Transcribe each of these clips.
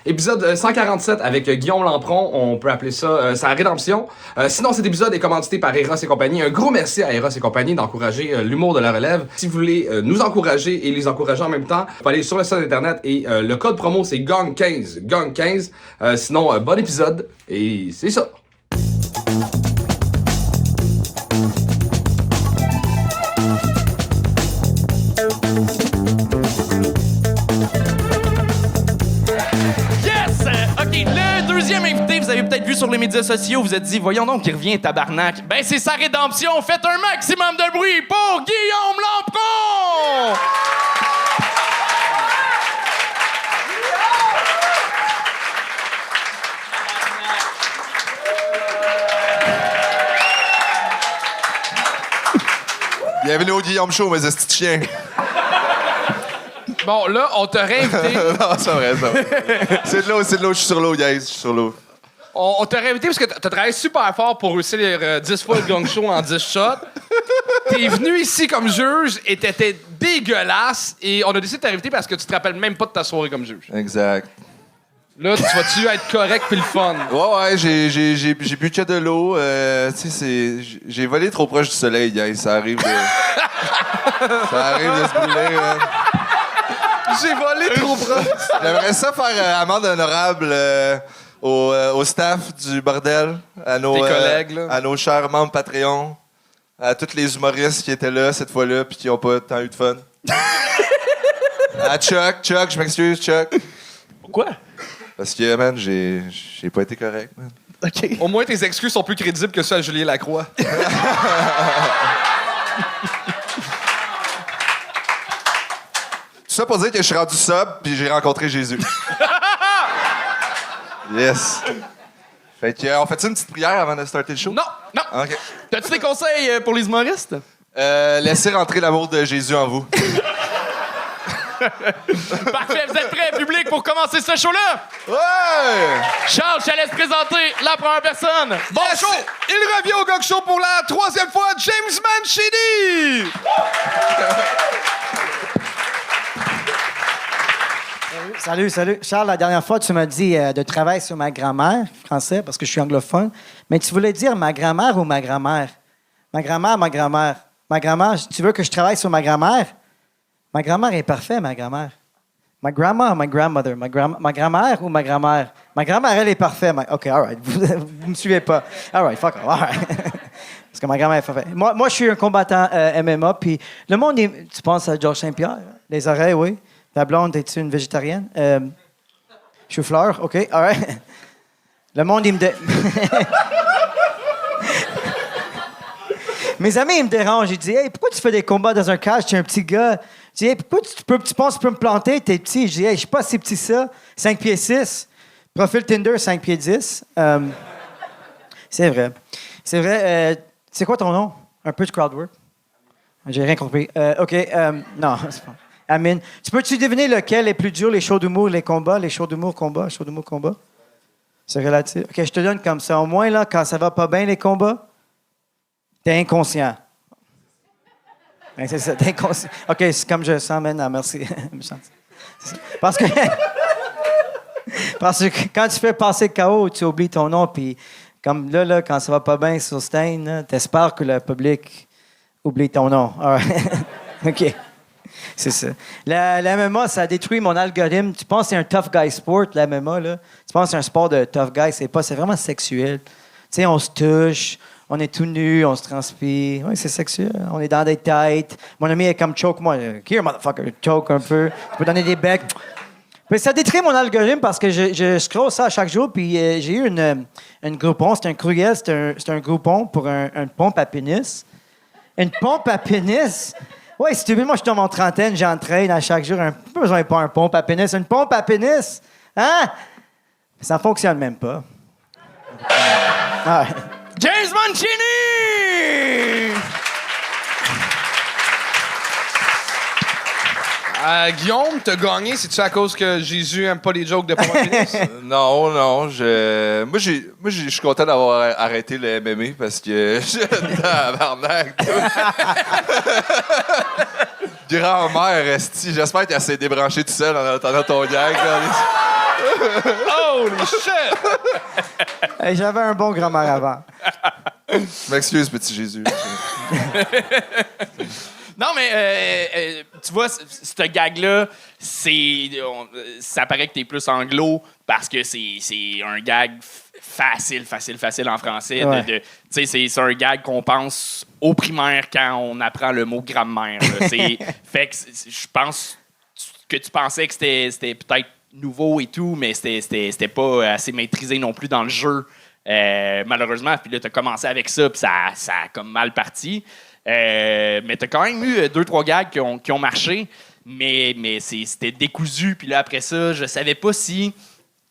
Épisode 147 avec Guillaume Lampron, on peut appeler ça sa rédemption. Sinon, cet épisode est commandité par Eros et compagnie. Un gros merci à Eros et compagnie d'encourager l'humour de la relève. Si vous voulez nous encourager et les encourager en même temps, vous pouvez aller sur le site internet et le code promo c'est GANG15. GANG15. Sinon, bon épisode et c'est ça. Le deuxième invité, vous avez peut-être vu sur les médias sociaux, vous êtes dit, voyons donc, il revient, tabarnak. Ben, c'est sa rédemption. Faites un maximum de bruit pour Guillaume Lampron! Bienvenue au Guillaume Show, mes estis de chiens. Bon, là, on t'a réinvité. Non, c'est vrai, ça. C'est de l'eau, je suis sur l'eau, guys, je suis sur l'eau. On t'a réinvité parce que t'as travaillé super fort pour réussir les 10 fois le gang show en 10 shots. T'es venu ici comme juge et t'étais dégueulasse et on a décidé de t'inviter parce que tu te rappelles même pas de ta soirée comme juge. Exact. Là, tu vas-tu être correct pis le fun? Ouais, j'ai bu que de l'eau. Tu sais, j'ai volé trop proche du soleil, guys. Ça arrive de... ça arrive de se brûler, man. J'ai volé trop proche. J'aimerais ça faire amende honorable au staff du bordel, à nos, tes collègues, là. à nos chers membres Patreon, à tous les humoristes qui étaient là cette fois-là puis qui n'ont pas tant eu de fun. À Chuck, je m'excuse, Chuck. Pourquoi? Parce que, man, j'ai pas été correct, man. OK. Au moins, tes excuses sont plus crédibles que ceux à Julien Lacroix. Tout ça pour dire que je suis rendu sobre puis j'ai rencontré Jésus. Yes. Fait que, on fait une petite prière avant de starter le show? Non. OK. T'as-tu des conseils pour les humoristes? Laissez rentrer l'amour de Jésus en vous. Parfait, vous êtes prêts, public, pour commencer ce show-là? Ouais! Charles, je te laisse présenter la première personne. Bon Yes! show! Il revient au Gog Show pour la troisième fois, James Mancini! Salut. Charles, la dernière fois, tu m'as dit de travailler sur ma grammaire, français, parce que je suis anglophone. Mais tu voulais dire ma grammaire ou ma grammaire? Ma grammaire. Ma grammaire, tu veux que je travaille sur ma grammaire? Ma grammaire est parfaite, ma grammaire. Ma grandma, my grandmother. Ma grammaire ou ma grammaire? Ma grammaire, elle est parfaite. OK, all right. Vous me suivez pas. All right, fuck off. All right. Parce que ma grammaire est parfaite. Moi, je suis un combattant MMA, puis le monde, tu penses à Georges Saint-Pierre? Les oreilles, oui. Ta blonde, es-tu une végétarienne? Chou-fleur, OK, all right. Le monde, il me... Mes amis, ils me dérangent. Ils disent, hey, pourquoi tu fais des combats dans un cage? Tu es un petit gars. Je dis, hey, pourquoi tu penses que tu peux me planter? T'es petit. Je dis, hey, je suis pas si petit ça. 5 pieds 6. Profil Tinder, 5 pieds 10. C'est vrai. C'est quoi ton nom? Un peu de crowdwork. J'ai rien compris. OK, non, c'est pas... Amine. Tu peux-tu deviner lequel est plus dur, les shows d'humour, les combats, les shows d'humour, combats, shows d'humour, combats? C'est relatif. OK, je te donne comme ça. Au moins, là, quand ça va pas bien, les combats, t'es inconscient. Ben, c'est ça, t'es inconscient. OK, c'est comme je sens maintenant. Merci. Parce que quand tu fais passer le chaos, tu oublies ton nom, puis comme là, quand ça va pas bien sur Stain, t'espères que le public oublie ton nom. All right. OK. C'est ça. La MMA, ça a détruit mon algorithme. Tu penses que c'est un tough guy sport, la MMA, là? Tu penses que c'est un sport de tough guy, c'est pas. C'est vraiment sexuel. Tu sais, on se touche, on est tout nu, on se transpire. Oui, c'est sexuel. On est dans des têtes. Mon ami est comme choke moi. Here, motherfucker, choke un peu. Tu peux donner des becs. Mais ça détruit mon algorithme parce que je scroll ça chaque jour, puis j'ai eu une groupon. C'est un cruel, c'est un groupon pour une pompe à pénis. Une pompe à pénis? Oui, si tu veux, moi, je tombe en trentaine, j'entraîne à chaque jour. Pas besoin de pas un pompe à pénis. Une pompe à pénis? Hein? Ça fonctionne même pas. Ah. James Mancini! Guillaume, t'as gagné, c'est-tu à cause que Jésus aime pas les jokes de Papa Pénis? Non, moi, je suis content d'avoir arrêté le MMA parce que tabarnak. Grand-mère, esti, j'espère qu'elle s'est débranchée tout seul en attendant ton gag. Holy shit! Hey, j'avais un bon grand-mère avant. Je m'excuse, petit Jésus. Non, mais tu vois, ce gag-là, ça paraît que t'es plus anglo parce que c'est un gag facile en français. Ouais. Tu sais, c'est un gag qu'on pense au primaire quand on apprend le mot grammaire. Fait que je pense que tu pensais que c'était peut-être nouveau et tout, mais c'était pas assez maîtrisé non plus dans le jeu. Malheureusement, puis là, t'as commencé avec ça, puis ça a comme mal parti. Mais t'as quand même eu 2-3 gags qui ont marché, mais c'était décousu. Puis là, après ça, je savais pas si,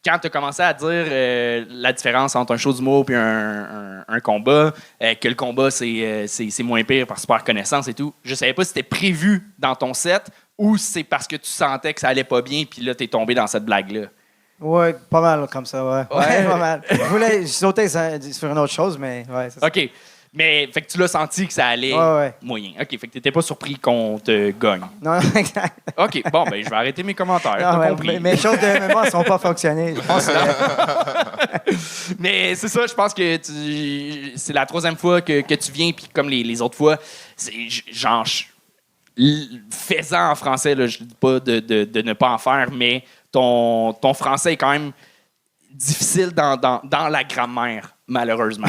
quand t'as commencé à dire la différence entre un show d'humour et un combat, que le combat, c'est moins pire parce que c'est par connaissance et tout, je savais pas si c'était prévu dans ton set ou si c'est parce que tu sentais que ça allait pas bien, puis là, t'es tombé dans cette blague-là. Ouais, pas mal comme ça, ouais. Ouais, pas mal. Je voulais sauter sur une autre chose, mais ouais, c'est ça. OK. Mais fait que tu l'as senti que ça allait Ouais. moyen. OK, fait que t'étais pas surpris qu'on te gagne. Non, exact. OK, bon, ben je vais arrêter mes commentaires. Non, T'as ouais, compris. mes choses de mémoire ne sont pas fonctionnées. Je pense que Mais c'est ça, je pense que c'est la 3e fois que tu viens, puis comme les autres fois, c'est genre, fais-en en français, là, je dis pas de ne pas en faire, mais ton français est quand même difficile dans la grammaire, malheureusement.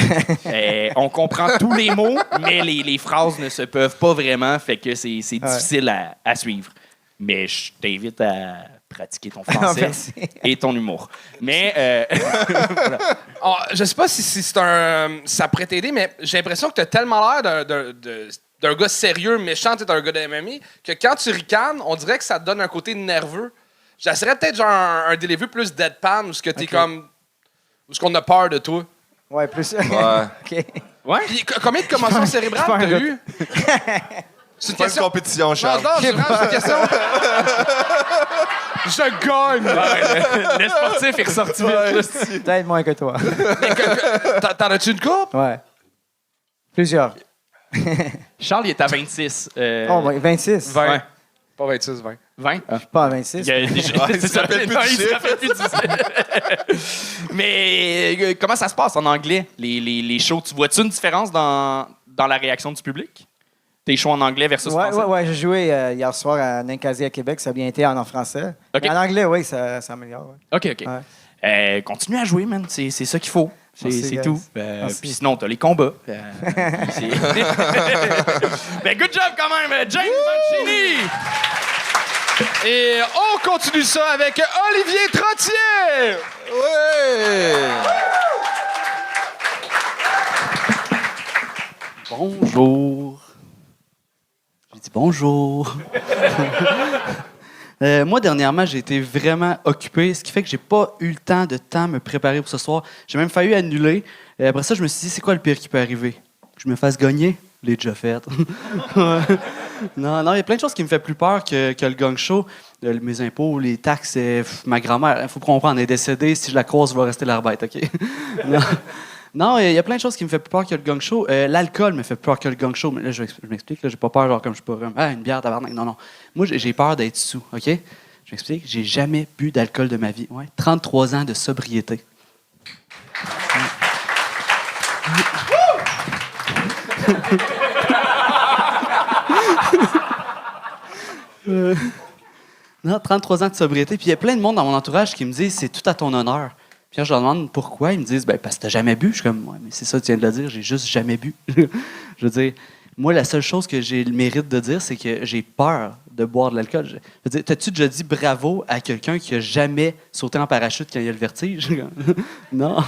On comprend tous les mots, mais les phrases ne se peuvent pas vraiment, fait que c'est difficile à suivre. Mais je t'invite à pratiquer ton français Merci. et ton humour. Mais voilà. Oh, je sais pas si c'est ça pourrait t'aider, mais j'ai l'impression que t'as tellement l'air d'un gars sérieux, méchant, t'es un gars de MMA, que quand tu ricanes, on dirait que ça te donne un côté nerveux. J'essaierais peut-être genre un delivery plus deadpan, où ce que t'es comme... Où ce qu'on a peur de toi. ouais, plus. Ouais. OK. Ouais? Puis combien de commotions cérébrales pas un t'as gars. eu? C'est une Pas une question... compétition, Charles. Non, c'est vraiment une question. Je gagne! Le sportif est ressorti vite. là. Peut-être moins que toi. T'en as-tu une coupe? Ouais. Plusieurs. Charles, il est à 26. Oh, ouais, 26. 20. Ouais. Pas 26, 20. 20? Je suis pas à 26. Il y a déjà- Ouais, il c'est se ça. rappelle plus Non, du il se chiffre. rappelle plus du chiffre. Mais comment ça se passe en anglais, les shows? Tu vois-tu une différence dans la réaction du public? Tes shows en anglais versus français? Ouais, j'ai joué hier soir à Ninkasi à Québec. Ça a bien été en français. OK. Mais en anglais, oui, ça améliore. Ouais. OK. Ouais. Continue à jouer, man. C'est ça qu'il faut. Merci, C'est guys. tout. Merci. Puis sinon, t'as les combats. Mais good job quand même, James Mancini! Et on continue ça avec Olivier Trottier! Ouais! Bonjour. J'ai dit bonjour. Moi, dernièrement, j'ai été vraiment occupé, ce qui fait que j'ai pas eu le temps de me préparer pour ce soir. J'ai même failli annuler. Après ça, je me suis dit, c'est quoi le pire qui peut arriver? Que je me fasse gagner? Je l'ai déjà fait. Ouais. Non, il y a plein de choses qui me fait plus peur que le gang show. Mes impôts, les taxes, ma grand-mère, il faut comprendre, elle est décédée. Si je la croise, je vais rester la bête, OK? Non, il y a plein de choses qui me fait plus peur que le gang show. L'alcool me fait plus peur que le gang show. Mais là, je m'explique. Là, j'ai pas peur, genre, comme je suis pas vraiment. Ah, une bière, tabarnak. Non. Moi, j'ai peur d'être sous, OK? Je m'explique. J'ai jamais bu d'alcool de ma vie. Ouais. 33 ans de sobriété. Non, 33 ans de sobriété. Puis il y a plein de monde dans mon entourage qui me disent c'est tout à ton honneur. Puis quand je leur demande pourquoi, ils me disent parce que t'as jamais bu. Je suis comme ouais, mais c'est ça, tu viens de le dire, j'ai juste jamais bu. Je veux dire, moi, la seule chose que j'ai le mérite de dire, c'est que j'ai peur de boire de l'alcool. Je veux dire, t'as-tu déjà dit bravo à quelqu'un qui a jamais sauté en parachute quand il y a le vertige? Non.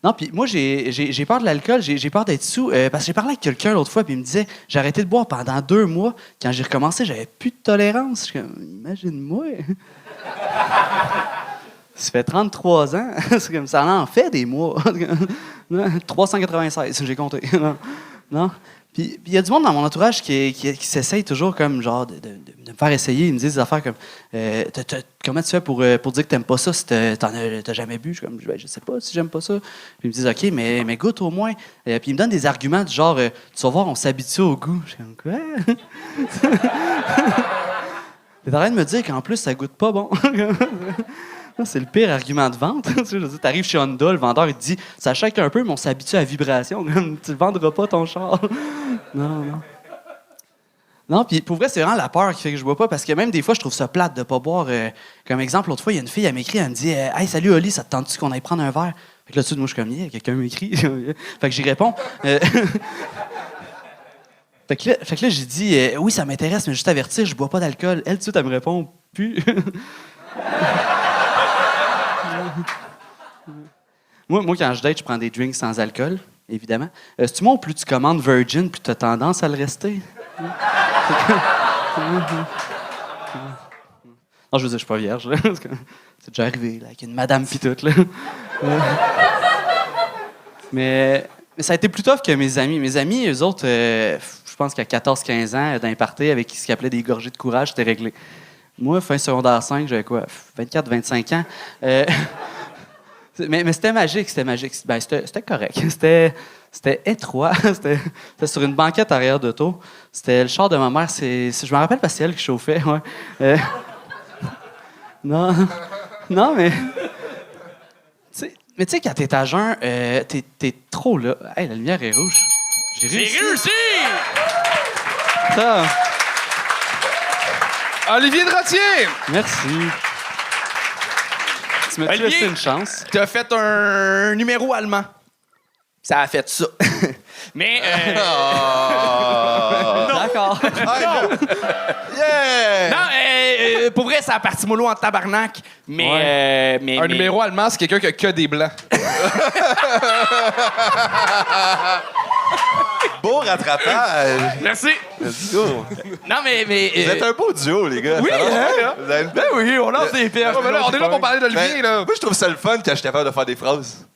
Non, puis moi, j'ai peur de l'alcool, j'ai peur d'être sous. Parce que j'ai parlé avec quelqu'un l'autre fois, puis il me disait j'ai arrêté de boire pendant 2 mois. Quand j'ai recommencé, j'avais plus de tolérance. Je suis comme, imagine-moi. Ça fait 33 ans. C'est comme ça en fait des mois. 396, j'ai compté. Non. Puis il y a du monde dans mon entourage qui s'essaye toujours comme genre de me faire essayer. Ils me disent des affaires comme comment tu fais pour dire que t'aimes pas ça si t'as jamais bu? Je suis comme je sais pas si j'aime pas ça. Puis ils me disent OK, mais goûte au moins. Puis ils me donnent des arguments du genre tu vas voir, on s'habitue au goût. Je suis comme quoi? T'es en train de me dire qu'en plus ça goûte pas bon. C'est le pire argument de vente. Tu arrives chez Honda, le vendeur il te dit ça shake un peu, mais on s'habitue à la vibration. Tu le vendras pas ton char. Non. Non, puis pour vrai, c'est vraiment la peur qui fait que je bois pas, parce que même des fois, je trouve ça plate de pas boire. Comme exemple, l'autre fois, il y a une fille, elle m'écrit, elle me dit Hey, salut Oli, ça te tente-tu qu'on aille prendre un verre? Fait que là, dessus moi, je suis comme quelqu'un m'écrit. Fait que j'y réponds. Fait que là, j'ai dit oui, ça m'intéresse, mais juste avertir, je bois pas d'alcool. Elle, tout de suite, elle me répond plus. Moi, quand je date, je prends des drinks sans alcool, évidemment. C'est-tu moi ou plus tu commandes Virgin puis tu as tendance à le rester? Non, je veux dire, je suis pas vierge. Là. C'est déjà arrivé, là, avec une madame pis tout. Là. Mais ça a été plus tough que mes amis. Mes amis, eux autres, je pense qu'à 14-15 ans, d'un party avec ce qu'ils appelaient des gorgées de courage, c'était réglé. Moi, fin secondaire 5, j'avais quoi? 24-25 ans. Mais c'était magique, Ben, c'était correct. C'était étroit. C'était sur une banquette arrière d'auto. C'était le char de ma mère. Je me rappelle parce que c'est elle qui chauffait. Ouais. Non, mais... Mais tu sais, quand t'es à jeun, t'es trop là. Hey, la lumière est rouge. J'ai réussi! Ça. Olivier Drotier! Merci. Tu m'as laissé une chance. T'as fait un numéro allemand. Ça a fait ça. Mais... D'accord. Yeah! Non, pour vrai, ça a parti mollo en tabarnak. Mais, Un numéro allemand, c'est quelqu'un qui a que des blancs. Beau rattrapage. Merci. Let's go. Non, mais Vous êtes un beau duo, les gars. Oui, Ça va? hein? Vous avez une belle- oui, on lance des perches. On est là pour parler d'Olivier, Ben, là. moi, je trouve ça le fun quand je suis capable de faire des phrases.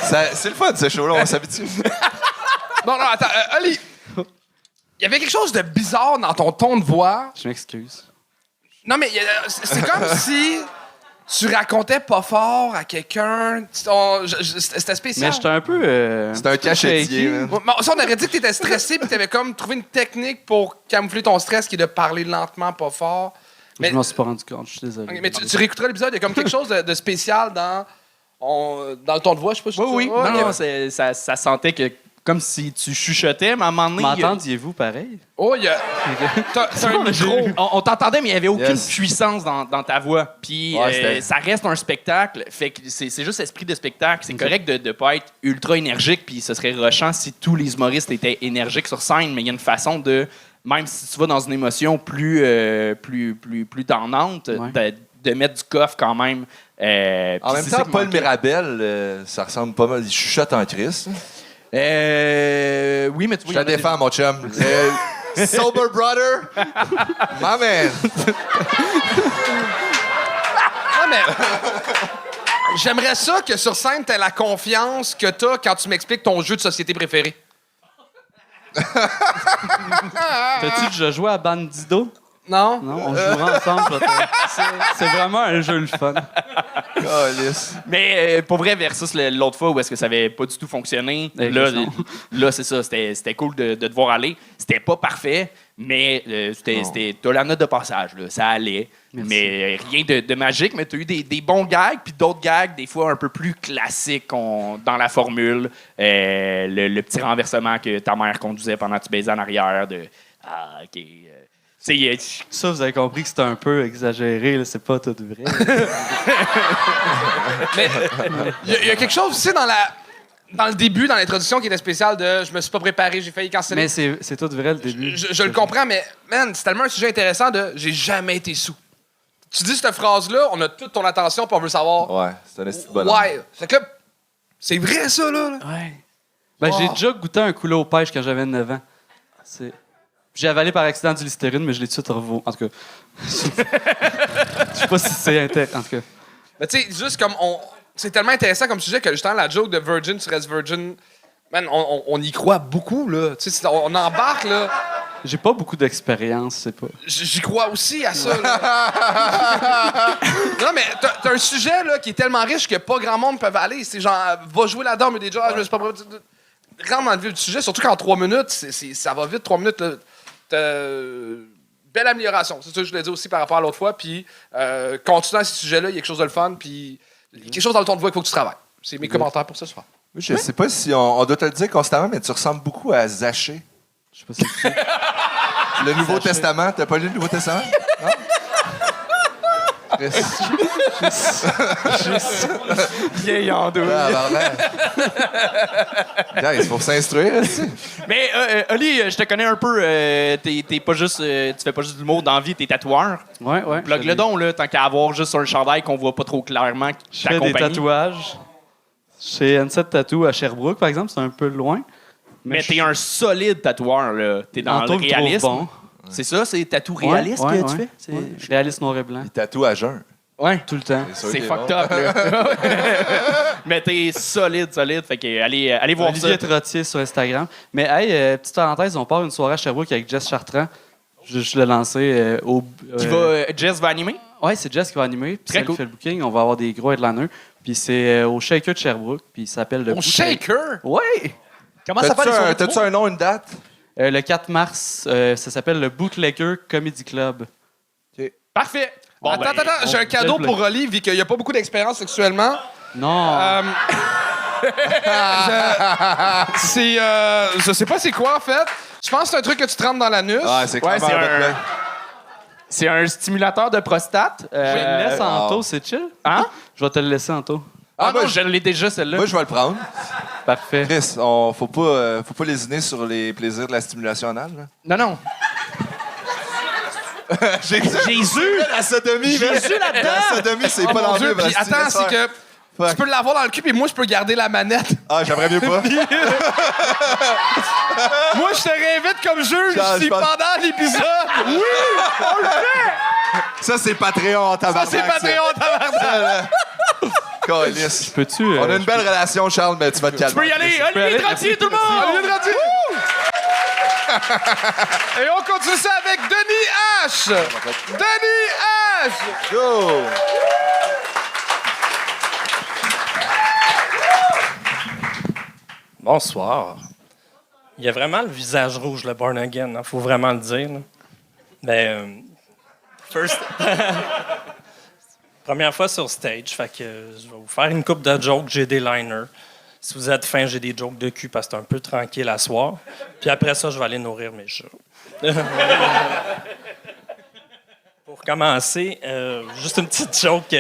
C'est le fun, ce show-là, on s'habitue. Non, attends. Oli, il y avait quelque chose de bizarre dans ton ton de voix. Je m'excuse. Non, mais c'est comme si tu racontais pas fort à quelqu'un. C'était spécial. Mais j'étais un peu... C'est un cachetier, man. Ça, on aurait dit que t'étais stressé puis t'avais comme trouvé une technique pour camoufler ton stress qui est de parler lentement, pas fort. Mais, Je m'en suis pas rendu compte, je suis désolé. ok, mais tu réécouteras l'épisode, il y a comme quelque chose de spécial dans le ton de voix, je sais pas si Oui. ça- Non, ok. ça sentait que... Comme si tu chuchotais, mais à un moment donné... il y a- M'entendiez-vous pareil? Oh, il y a. T'as un micro. On t'entendait, mais il n'y avait aucune Yes. puissance dans ta voix. Puis Ouais, c'était- ça reste un spectacle. Fait que c'est juste esprit de spectacle. C'est correct de ne pas être ultra énergique. Puis ce serait rushant si tous les humoristes étaient énergiques sur scène. Mais il y a une façon de, même si tu vas dans une émotion plus tendante, Ouais. de mettre du coffre quand même. En Puis même c'est temps, ça qui Paul manquait. Mirabel, ça ressemble pas mal. Il chuchote en crise. Oui, mais tu vois, Je il y la en a des- défends, mon chum. Sober brother, my man. Non, mais. J'aimerais ça que sur scène, t'aies la confiance que t'as quand tu m'expliques ton jeu de société préféré. T'as-tu déjà joué à Bandido? Non? Non, on jouera ensemble. C'est vraiment un jeu le fun. Calice. Mais pour vrai, versus l'autre fois où est-ce que ça avait pas du tout fonctionné, là c'est ça, c'était cool de te voir aller. C'était pas parfait, mais t'as la note de passage, là, ça allait. Merci. Mais rien de magique, mais t'as eu des bons gags, puis d'autres gags, des fois un peu plus classiques dans la formule. Le petit renversement que ta mère conduisait pendant que tu baisais en arrière, de « Ah, OK... Ça, vous avez compris que c'était un peu exagéré, là, c'est pas tout vrai. Mais il y a quelque chose aussi dans le début, dans l'introduction, qui était spécial de je me suis pas préparé, j'ai failli canceller. Mais c'est tout vrai le début. Je le comprends, mais man, c'est tellement un sujet intéressant de j'ai jamais été sous. Tu dis cette phrase-là, on a toute ton attention, puis on veut savoir. Ouais, c'est un esti de bonhomme. Ouais. Fait que là, c'est vrai ça, là. Ouais. Ben, Oh. j'ai déjà goûté un couleau aux pêches quand j'avais 9 ans. J'ai avalé par accident du Listerine, mais je l'ai tout de suite revu. En tout cas, je sais pas si c'est intéressant. En tout cas, Mais tu sais, juste comme c'est tellement intéressant comme sujet que justement la joke de Virgin, tu restes Virgin Man, on y croit beaucoup, là. Tu sais, on embarque, là. J'ai pas beaucoup d'expérience, c'est pas. J'y crois aussi à ça, là. Non, mais t'as un sujet, là, qui est tellement riche que pas grand monde peut aller. C'est genre, va jouer là-dedans, mais déjà, je me suis pas... Rentre dans le vif du sujet, surtout qu'en 3 minutes, ça va vite, 3 minutes, là. Belle amélioration. C'est ça que je voulais dire aussi par rapport à l'autre fois. Puis, continuant à ce sujet-là, il y a quelque chose de le fun. Puis, il y a quelque chose dans le ton de voix qu'il faut que tu travailles. C'est mes commentaires pour ce soir. Oui, je sais pas si on doit te le dire constamment, mais tu ressembles beaucoup à Zachée. Je sais pas si c'est ça. Le Nouveau Testament. T'as pas lu le Nouveau Testament? Non? Vieille en deux. Il faut s'instruire, aussi. Mais, Oli, je te connais un peu. T'es pas juste, tu fais pas juste de l'humour dans la vie, t'es tatoueur. Ouais. Plug le don, là, tant qu'à avoir juste sur un chandail qu'on voit pas trop clairement Je ta fais des compagnie. tatouages. Chez N7 Tattoo à Sherbrooke, par exemple, c'est un peu loin. Mais t'es un solide tatoueur, là. T'es dans Anto le me trouve réalisme. bon. C'est ça, c'est tatou réaliste Ouais, que tu fais? C'est... Ouais. Réaliste noir et blanc. Il tatoue à jeun. Ouais. Tout le temps. sûr C'est qu'il est fucked bon. up, là. Mais t'es solide. Fait que allez voir Olivier ça. Trottier sur Instagram. Mais hey, petite parenthèse, on part une soirée à Sherbrooke avec Jess Chartrand. Je l'ai lancé au... Jess va animer? Ouais, c'est Jess qui va animer. Puis Très c'est elle cool. qui fait le booking. On va avoir des gros headliners. Puis c'est au Shaker de Sherbrooke. Puis il s'appelle le Mon shaker! Ouais! Comment ça s'appelle? T'as-tu un nom, une date? Le 4 mars, ça s'appelle le Bootlegger Comedy Club. Parfait. Bon, Attends, on j'ai un cadeau fait le pour Oli, vu qu'il n'y a pas beaucoup d'expérience sexuellement. Non! Je sais pas c'est quoi, en fait. Je pense que c'est un truc que tu te rentres dans l'anus. Ah, c'est clairement c'est un un- botnet. c'est un stimulateur de prostate. Je le laisse en wow. taux, c'est chill? Hein? Je vais te le laisser en taux. Ah moi, non, je l'ai déjà, celle-là. Moi, je vais le prendre. Parfait. Chris, faut pas lésiner sur les plaisirs de la stimulation anale. Là. Non. Jésus! La sodomie, man. Jésus là-dedans! La sodomie, c'est Oh pas mon dans Dieu, le puis attends, c'est que Fuck. tu peux l'avoir dans le cul, puis moi, je peux garder la manette. Ah, j'aimerais mieux pas. Moi, je te réinvite comme juge Charles, si je pense- pendant l'épisode. Oui! Ça, c'est Patreon, Ça, tabarnak. c'est Patreon, tabarnak. Calice. Peux-tu... On a une belle relation, Charles, mais tu vas te calmer. Tu peux y aller! Olivier Trottier, tout le monde! Olivier Trottier. Et on continue ça avec Denis H. Denis H. Go! Bonsoir. Il y a vraiment le visage rouge, le Born Again. Il faut vraiment le dire. Là. Mais, first... Première fois sur stage, fait que je vais vous faire une coupe de jokes, j'ai des liners. Si vous êtes fin, j'ai des jokes de cul parce que c'est un peu tranquille à soir. Puis après ça, je vais aller nourrir mes chats. Pour commencer, juste une petite joke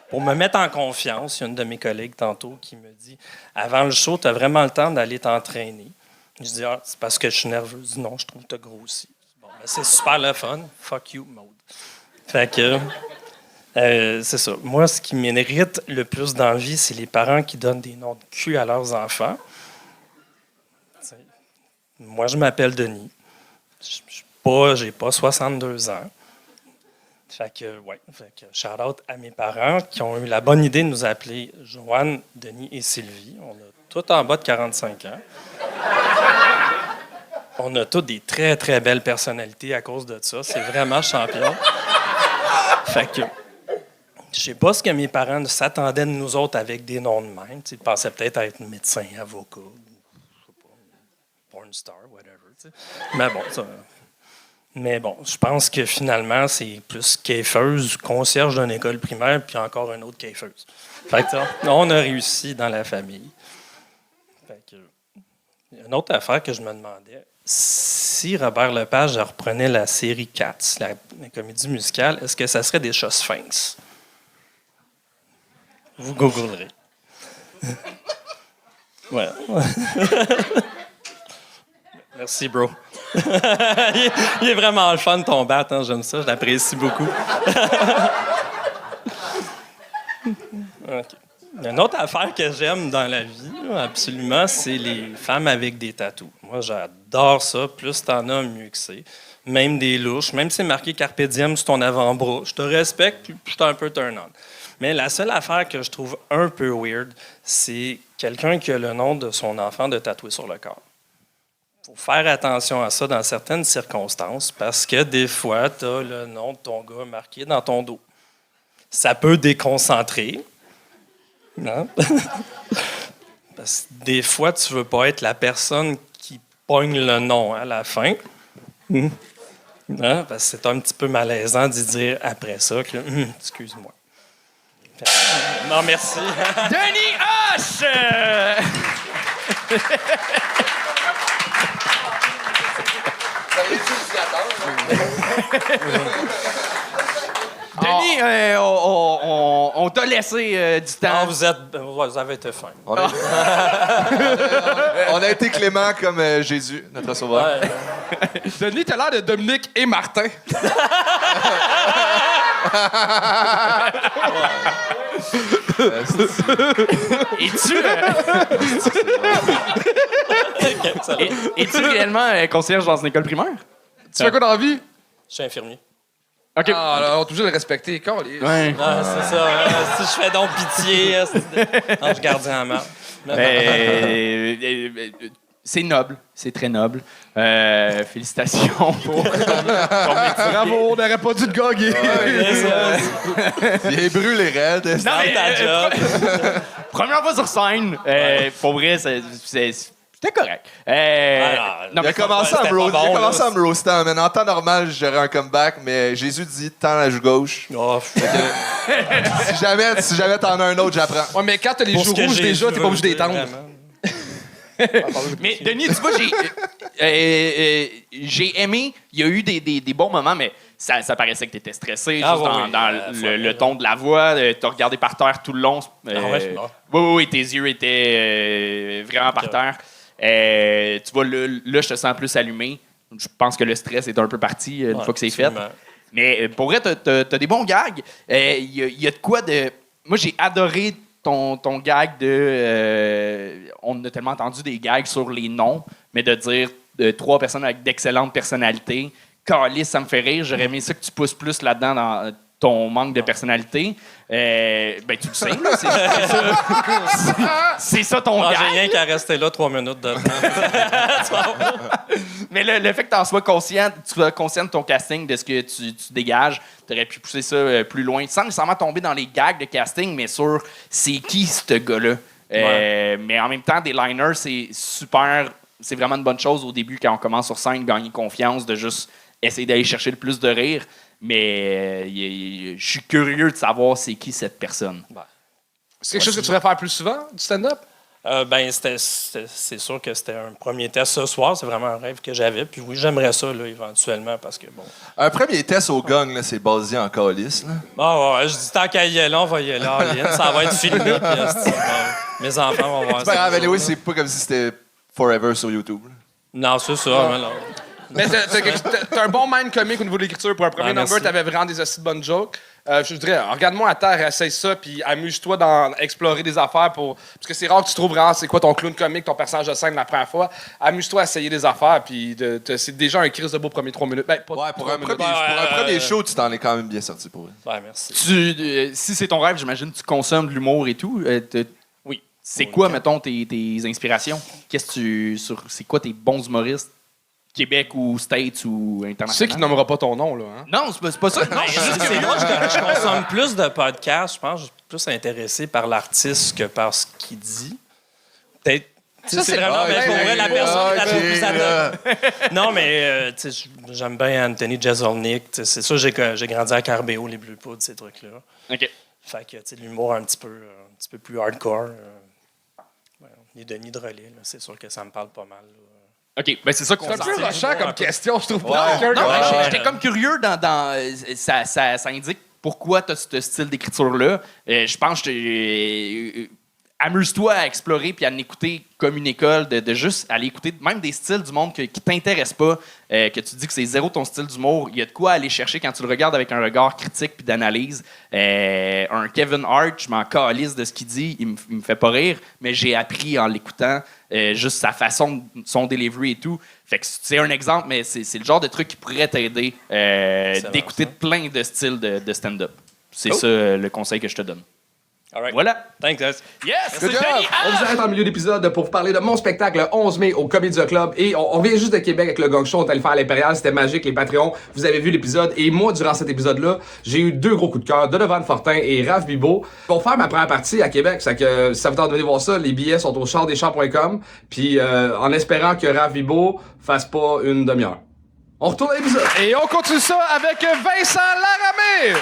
pour me mettre en confiance, il y a une de mes collègues tantôt qui me dit « Avant le show, tu as vraiment le temps d'aller t'entraîner. » Je dis « Ah, c'est parce que je suis nerveux. » Je dis « Non, je trouve que tu as grossi. » Bon, ben, c'est super le fun. Fuck you, Maud. Fait que... c'est ça. Moi, ce qui m'irrite le plus dans la vie, c'est les parents qui donnent des noms de cul à leurs enfants. T'sais, moi, je m'appelle Denis. J'ai pas 62 ans. Fait que shout-out à mes parents qui ont eu la bonne idée de nous appeler Joanne, Denis et Sylvie. On a tout en bas de 45 ans. On a tous des très, très belles personnalités à cause de ça. C'est vraiment champion. Fait que... Je sais pas ce que mes parents s'attendaient de nous autres avec des noms de même. Ils pensaient peut-être être médecin, avocat, je sais pas, porn star, whatever. T'sais. Mais bon, je pense que finalement, c'est plus caifeuse, concierge d'une école primaire, puis encore une autre caifeuse. Fait que, on a réussi dans la famille. Fait que, une autre affaire que je me demandais, si Robert Lepage reprenait la série Cats, la comédie musicale, est-ce que ça serait des chats sphinx? Vous googlerez. Ouais. Merci, bro. il est vraiment le fun, ton bat. Hein? J'aime ça, je l'apprécie beaucoup. Okay. Une autre affaire que j'aime dans la vie, absolument, c'est les femmes avec des tatous. Moi, j'adore ça. Plus t'en as, mieux que c'est. Même des louches, même si c'est marqué Carpe Diem sur ton avant-bras. Je te respecte, puis je suis un peu turn-on. Mais la seule affaire que je trouve un peu weird, c'est quelqu'un qui a le nom de son enfant de tatoué sur le corps. Il faut faire attention à ça dans certaines circonstances parce que des fois, tu as le nom de ton gars marqué dans ton dos. Ça peut déconcentrer. Non? Parce que des fois, tu ne veux pas être la personne qui pogne le nom à la fin. Non? Parce que c'est un petit peu malaisant d'y dire après ça que excuse-moi. Non, merci. Denis H! Denis, on t'a laissé du Ah, temps. vous avez été fin. On a été clément comme Jésus, notre sauveur. Ouais. Denis, t'as l'air de Dominique et Martin. Es-tu réellement concierge dans une école primaire? Tu fais quoi dans la vie? Je suis infirmier. OK. Ah, là, on est obligé de le respecter. Câlisse. Ouais. Ah, c'est ça. Si je fais donc pitié, non, je garde en main. C'est noble. C'est très noble. Félicitations pour ton métier. Bravo, on n'aurait pas dû te gagner. Il est brûlé raide. Non, mais, ta job. première fois sur scène, pour vrai, c'était correct. Non, Il a commencé à me roaster. Mais en temps normal, j'aurais un comeback, mais Jésus dit tends la joue gauche. Oh, Si jamais t'en as un autre, j'apprends. Ouais, mais quand t'as les joues rouges déjà, t'es pas obligé d'étendre. Mais Denis, tu vois, j'ai aimé. Il y a eu des bons moments, mais ça paraissait que tu étais stressé Ah, juste oui, dans le ton de la voix. Tu as regardé par terre tout le long. Oui, tes yeux étaient vraiment par terre. Tu vois, là, je te sens plus allumé. Je pense que le stress est un peu parti une fois que c'est fait. Mais pour vrai, t'as des bons gags. Il y a de quoi de... Moi, j'ai adoré ton gag de... on a tellement entendu des gags sur les noms, mais de dire 3 personnes avec d'excellentes personnalités. Calice, ça me fait rire. J'aurais aimé ça que tu pousses plus là-dedans dans ton manque de personnalité. Ben, tu le sais, là. C'est ça ton gag. J'ai rien qu'à rester là 3 minutes de temps. Mais le fait que tu sois conscient de ton casting, de ce que tu dégages, tu aurais pu pousser ça plus loin, sans nécessairement tomber dans les gags de casting, mais sur c'est qui ce gars-là. Mais en même temps, des liners, c'est super. C'est vraiment une bonne chose au début quand on commence sur scène, gagner confiance, de juste essayer d'aller chercher le plus de rire. Mais je suis curieux de savoir c'est qui cette personne. C'est quelque chose que tu devrais faire plus souvent, du stand-up? C'est sûr que c'était un premier test ce soir. C'est vraiment un rêve que j'avais. Puis oui, j'aimerais ça là, éventuellement parce que bon. Un premier test au gang, là, c'est basé en calice. Là. Ah ouais, je dis tant qu'à y aller, on va y aller en ligne. Ça va être filmé. Puis, mes enfants vont voir C'est pas ça. grave, anyway, c'est pas comme si c'était forever sur YouTube. Là. Non, c'est ça. Mais non. Mais t'as un bon mind comique au niveau de l'écriture. Pour un premier number, merci. t'avais vraiment des assez de bonnes jokes. Je dirais, regarde-moi à terre, essaye ça, puis amuse-toi dans explorer des affaires. Parce que c'est rare que tu trouves vraiment c'est quoi ton clown comique, ton personnage de scène la première fois. Amuse-toi à essayer des affaires, puis c'est déjà un crise de beau premier 3 minutes. Ben, pas Ouais, pour un 3 minutes. premier show, tu t'en es quand même bien sorti pour vrai. Ouais, merci. Si c'est ton rêve, j'imagine que tu consommes de l'humour et tout. Oui. C'est Oui, quoi, quand- mettons, tes inspirations? C'est quoi tes bons humoristes? Québec ou States ou Tu sais international? qu'il nommera pas ton nom, là. Hein? Non, c'est pas ça. Non, Ben, c'est drôle, je consomme plus de podcasts. Je pense que je suis plus intéressé par l'artiste que par ce qu'il dit. Peut-être. Ça, C'est vraiment ouais, pour vrai, la personne qui a le plus là. Non, mais tu sais, j'aime bien Anthony Jeselnik. Tu sais, c'est sûr, j'ai grandi à Carbéo, les Blue Poudres, ces trucs-là. OK. Fait que tu sais, l'humour un petit peu plus hardcore. Les Denis Drolet, là, c'est sûr que ça me parle pas mal. Là. OK, ben c'est ça qu'on C'est un peu sent. rushant comme question, je trouve Non, pas. non, Ouais. mais j'étais comme curieux ça indique pourquoi tu as ce style d'écriture-là. Je pense que amuse-toi à explorer puis à en écouter comme une école, de juste aller écouter même des styles du monde qui t'intéressent pas, que tu dis que c'est zéro ton style d'humour. Il y a de quoi aller chercher quand tu le regardes avec un regard critique puis d'analyse. Un Kevin Hart, je m'en calisse de ce qu'il dit, il me fait pas rire, mais j'ai appris en l'écoutant juste sa façon, son delivery et tout. Fait que c'est un exemple, mais c'est le genre de truc qui pourrait t'aider d'écouter plein de styles de stand-up. C'est ça le conseil que je te donne. All right. Voilà. Thanks, guys. Yes! Good job! Génial! On vous arrête en milieu d'épisode pour vous parler de mon spectacle le 11 mai au Comédia Club. Et on vient juste de Québec avec le Gang Show. On est allé faire à l'Impérial. C'était magique, les Patreons. Vous avez vu l'épisode. Et moi, durant cet épisode-là, j'ai eu 2 gros coups de cœur. Donovan Fortin et Raph Bibeau. Pour faire ma première partie à Québec, c'est que si ça vous tente de venir voir ça, les billets sont au chardeschamps.com. Puis en espérant que Raph Bibeau fasse pas une demi-heure. On retourne à l'épisode. Et on continue ça avec Vincent Laramé.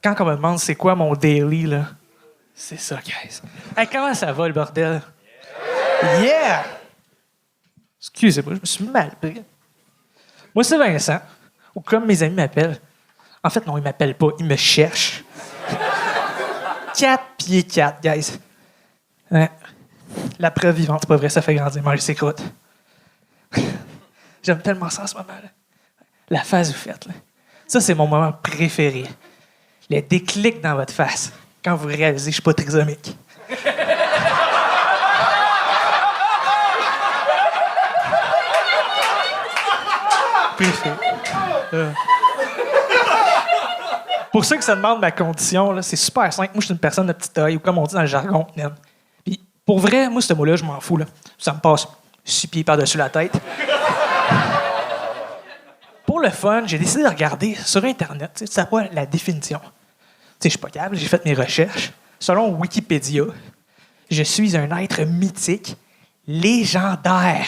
Quand on me demande c'est quoi mon daily, là, c'est ça, guys. Hey, comment ça va, le bordel? Yeah! Excusez-moi, je me suis mal pris. Moi, c'est Vincent, ou comme mes amis m'appellent. En fait, non, ils m'appellent pas, ils me cherchent. 4 pieds 4, guys. Ouais. La preuve vivante, c'est pas vrai, ça fait grandir, manger ses croûtes. J'aime tellement ça en ce moment, là. La face vous faites, là. Ça, c'est mon moment préféré. Le déclic dans votre face, quand vous réalisez que je suis pas trisomique. Préféré. Pour ceux qui se demandent ma condition, là, c'est super simple. Moi, je suis une personne de petite taille, ou comme on dit dans le jargon, naine. Puis, pour vrai, moi, ce mot-là, je m'en fous. Là. Ça me passe 6 pieds par-dessus la tête. Pour le fun, j'ai décidé de regarder sur Internet, tu sais quoi, la définition. Tu sais, je suis pas capable, j'ai fait mes recherches. Selon Wikipédia, je suis un être mythique, légendaire.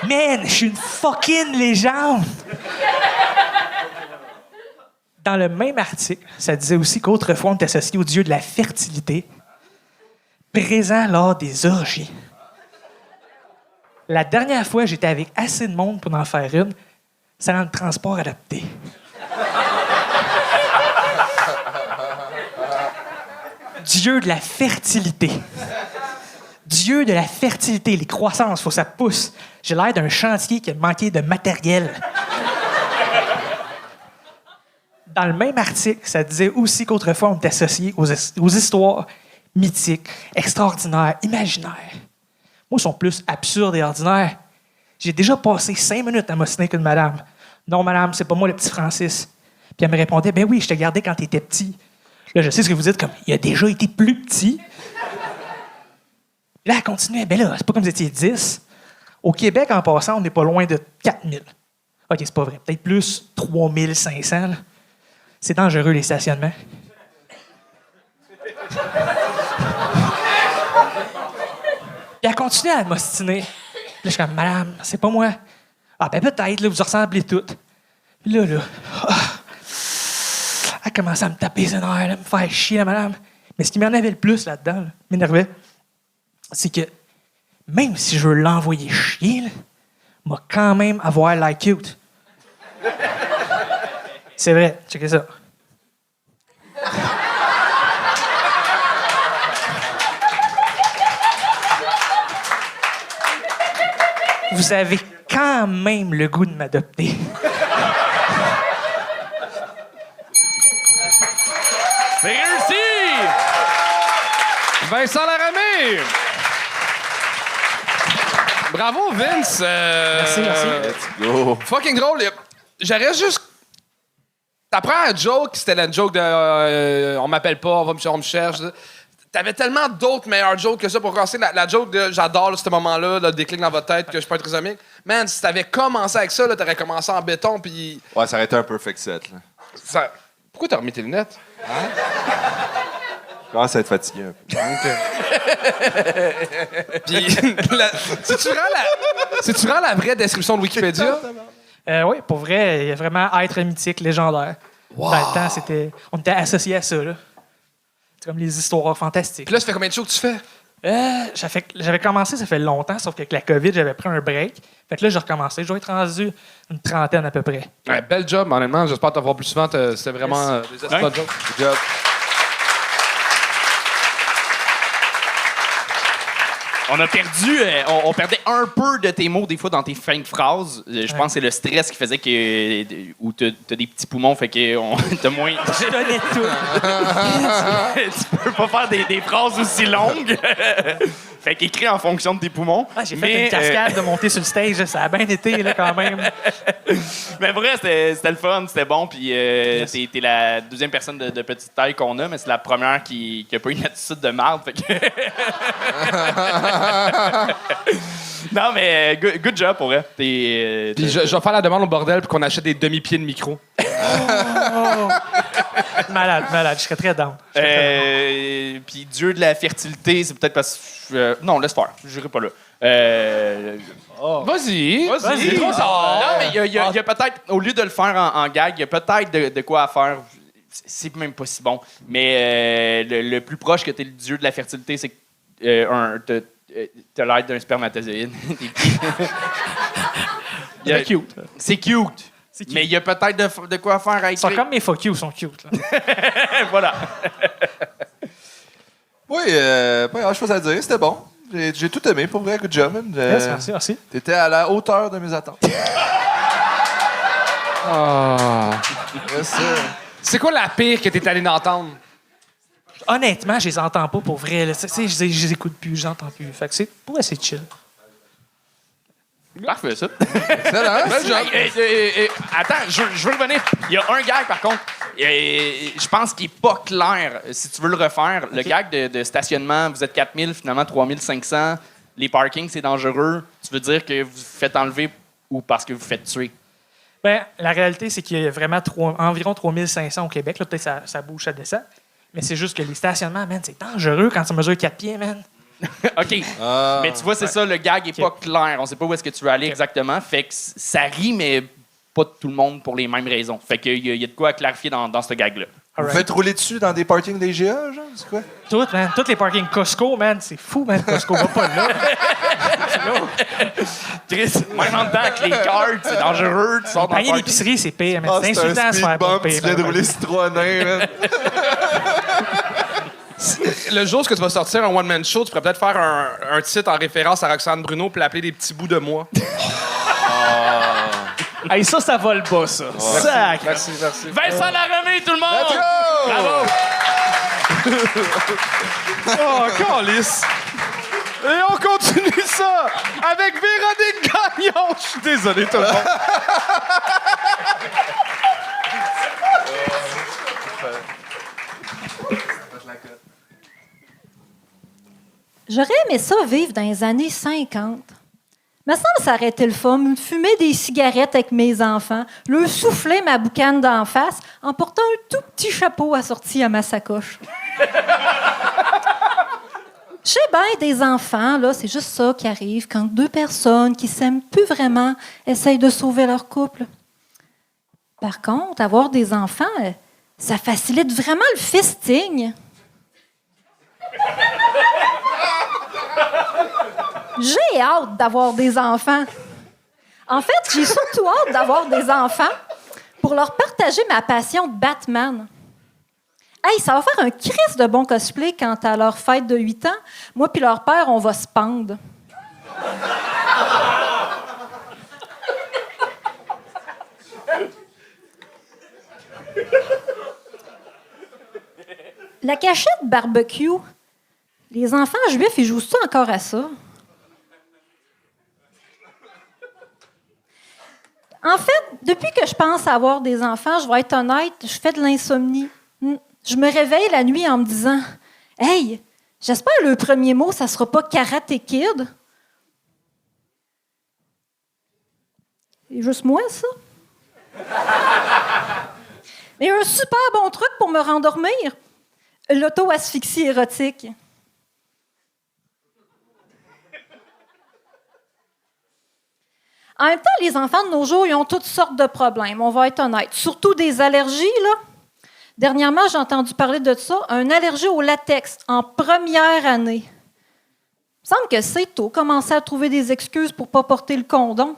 Man, je suis une fucking légende! Dans le même article, ça disait aussi qu'autrefois, on était associé au dieu de la fertilité, présent lors des orgies. La dernière fois, j'étais avec assez de monde pour en faire une, c'est dans le transport adapté. Dieu de la fertilité. Dieu de la fertilité, les croissances, faut que ça pousse. J'ai l'air d'un chantier qui a manqué de matériel. Dans le même article, ça disait aussi qu'autrefois, on était associé aux histoires mythiques, extraordinaires, imaginaires. Moi, ils sont plus absurdes et ordinaires. J'ai déjà passé 5 minutes à m'ostiner avec une madame. Non, madame, c'est pas moi le petit Francis. Puis elle me répondait, ben oui, je te gardais quand t'étais petit. Là, je sais ce que vous dites, comme, il a déjà été plus petit. Là, elle continuait, ben là, c'est pas comme vous étiez 10. Au Québec, en passant, on n'est pas loin de 4000. OK, c'est pas vrai. Peut-être plus 3500. Là. C'est dangereux, les stationnements. Puis elle continuait à m'ostiner. Puis là, je suis comme, madame, c'est pas moi. Ah, ben peut-être, là, vous ressemblez toutes. Puis là, elle commençait à me taper les nerfs, à me faire chier, la madame. Mais ce qui m'énervait le plus là-dedans, m'énervait, c'est que même si je veux l'envoyer chier, là, m'a quand même avoir l'air cute. C'est vrai, checkez ça. Vous avez quand même le goût de m'adopter. C'est réussi! Vincent Laramé! Bravo, Vince! Merci. Let's go. Fucking drôle. J'aurais juste... Ta première joke, c'était la joke de on m'appelle pas, on me cherche. T'avais tellement d'autres meilleures jokes que ça pour commencer. La joke de j'adore là, ce moment-là, le déclic dans votre tête que je suis pas un trisomique. Man, si t'avais commencé avec ça, là, t'aurais commencé en béton puis. Ouais, ça aurait été un perfect set. Là. Ça... Pourquoi t'as remis tes lunettes? Je commence à être fatigué un peu. Puis, si tu rends la vraie description de Wikipédia, Oui, pour vrai, il y a vraiment être mythique, légendaire. Dans le temps, on était associés à ça. Là. C'est comme les histoires fantastiques. puis là, ça fait combien de shows que tu fais? J'avais commencé, ça fait longtemps, sauf qu'avec la COVID, j'avais pris un break. Fait que là, j'ai recommencé. Je dois être rendu une trentaine à peu près. Ouais, bel job, honnêtement. j'espère t'avoir plus souvent. C'était vraiment des excellents jokes. Good job. On a perdu, on perdait un peu de tes mots des fois dans tes fins de phrases. Je pense que c'est le stress qui faisait que ou t'as des petits poumons, fait que t'as moins. Je donnais tout. Tu peux pas faire des phrases aussi longues. Fait qu'écris en fonction de tes poumons. Ah, j'ai fait une cascade de monter sur le stage. Ça a bien été là, quand même. Mais vrai, c'était le fun, c'était bon. Puis t'es la deuxième personne de petite taille qu'on a, mais c'est la première qui a pas une attitude de marde. Fait que... Non, mais good job pour vrai. Puis je vais faire la demande au bordel pour qu'on achète des demi-pieds de micro. Malade. Je serais très down. Puis Dieu de la fertilité, c'est peut-être parce que... non, laisse faire. Je n'irai pas là. Vas-y. C'est trop tard. Non, mais il y a peut-être, au lieu de le faire en gag, il y a peut-être de quoi à faire. C'est même pas si bon. Mais le plus proche que tu es le dieu de la fertilité, c'est que t'as l'air d'un spermatozoïde. C'est cute. C'est cute. Mais il y a peut-être de quoi faire à Ils sont écrire. comme mes fuck you, ils sont cute. Là. Voilà. Oui, pas grand-chose à dire. C'était bon. J'ai tout aimé, pour vrai. Good job, man. Merci. T'étais à la hauteur de mes attentes. Yes, sir. C'est quoi la pire que t'es allé d'entendre? Honnêtement, je les entends pas pour vrai. Là. Je les écoute plus, je les entends plus. Fait que c'est chill. Parfait, ça. Excellent. Attends, je veux revenir. Il y a un gag, par contre, je pense qu'il est pas clair. Si tu veux le refaire, le gag de stationnement, vous êtes 4000, finalement 3500, les parkings, c'est dangereux. Tu veux dire que vous vous faites enlever ou parce que vous vous faites tuer? Ben, la réalité, c'est qu'il y a vraiment environ 3500 au Québec. Là, peut-être ça bouge, ça descend. Mais c'est juste que les stationnements, man, c'est dangereux quand tu mesures 4 pieds, man. OK. Mais tu vois, c'est ça, le gag est pas clair. On sait pas où est-ce que tu veux aller exactement. Fait que ça rit, mais pas tout le monde pour les mêmes raisons. Fait qu'il y a de quoi clarifier dans ce gag-là. Vous faites rouler dessus dans des parkings des GA, genre? C'est quoi? Toutes, man. Tous les parkings Costco, man. C'est fou, man. Costco va pas là. Chris, même en dedans avec les cartes, c'est dangereux. Tu sors dans le Panier parking. d'épicerie, c'est pire, man. Ah, C'est c'est un insultant de se speed faire bump, pomper. tu viens de rouler citronin, man. Le jour où tu vas sortir un one-man show, tu pourrais peut-être faire un titre en référence à Roxane Bruno puis l'appeler Des petits bouts de moi. Hey, ça vole pas, ça. Sacre. Merci. Vincent Laramé, tout le monde! Bravo! Oh, calice! Et on continue ça avec Véronique Gagnon. Je suis désolé, tout le monde. J'aurais aimé ça vivre dans les années 50. Me semble que ça aurait été le fun, me fumer des cigarettes avec mes enfants, leur souffler ma boucane d'en face en portant un tout petit chapeau assorti à ma sacoche. Je sais bien, des enfants, là, c'est juste ça qui arrive quand deux personnes qui s'aiment plus vraiment essayent de sauver leur couple. Par contre, avoir des enfants, ça facilite vraiment le fisting. J'ai hâte d'avoir des enfants. En fait, j'ai surtout hâte d'avoir des enfants pour leur partager ma passion de Batman. Hey, ça va faire un crisse de bon cosplay quand à leur fête de 8 ans, moi puis leur père, on va se pendre. La cachette barbecue. Les enfants juifs, ils jouent ça encore à ça? En fait, depuis que je pense à avoir des enfants, je vais être honnête, je fais de l'insomnie. Je me réveille la nuit en me disant « Hey, j'espère que le premier mot, ça sera pas Karate Kid. » C'est juste moi, ça? Mais un super bon truc pour me rendormir, l'auto-asphyxie érotique. En même temps, les enfants de nos jours, ils ont toutes sortes de problèmes, on va être honnête. Surtout des allergies, là. Dernièrement, j'ai entendu parler de ça, une allergie au latex en première année. Il me semble que c'est tôt commencer à trouver des excuses pour ne pas porter le condom.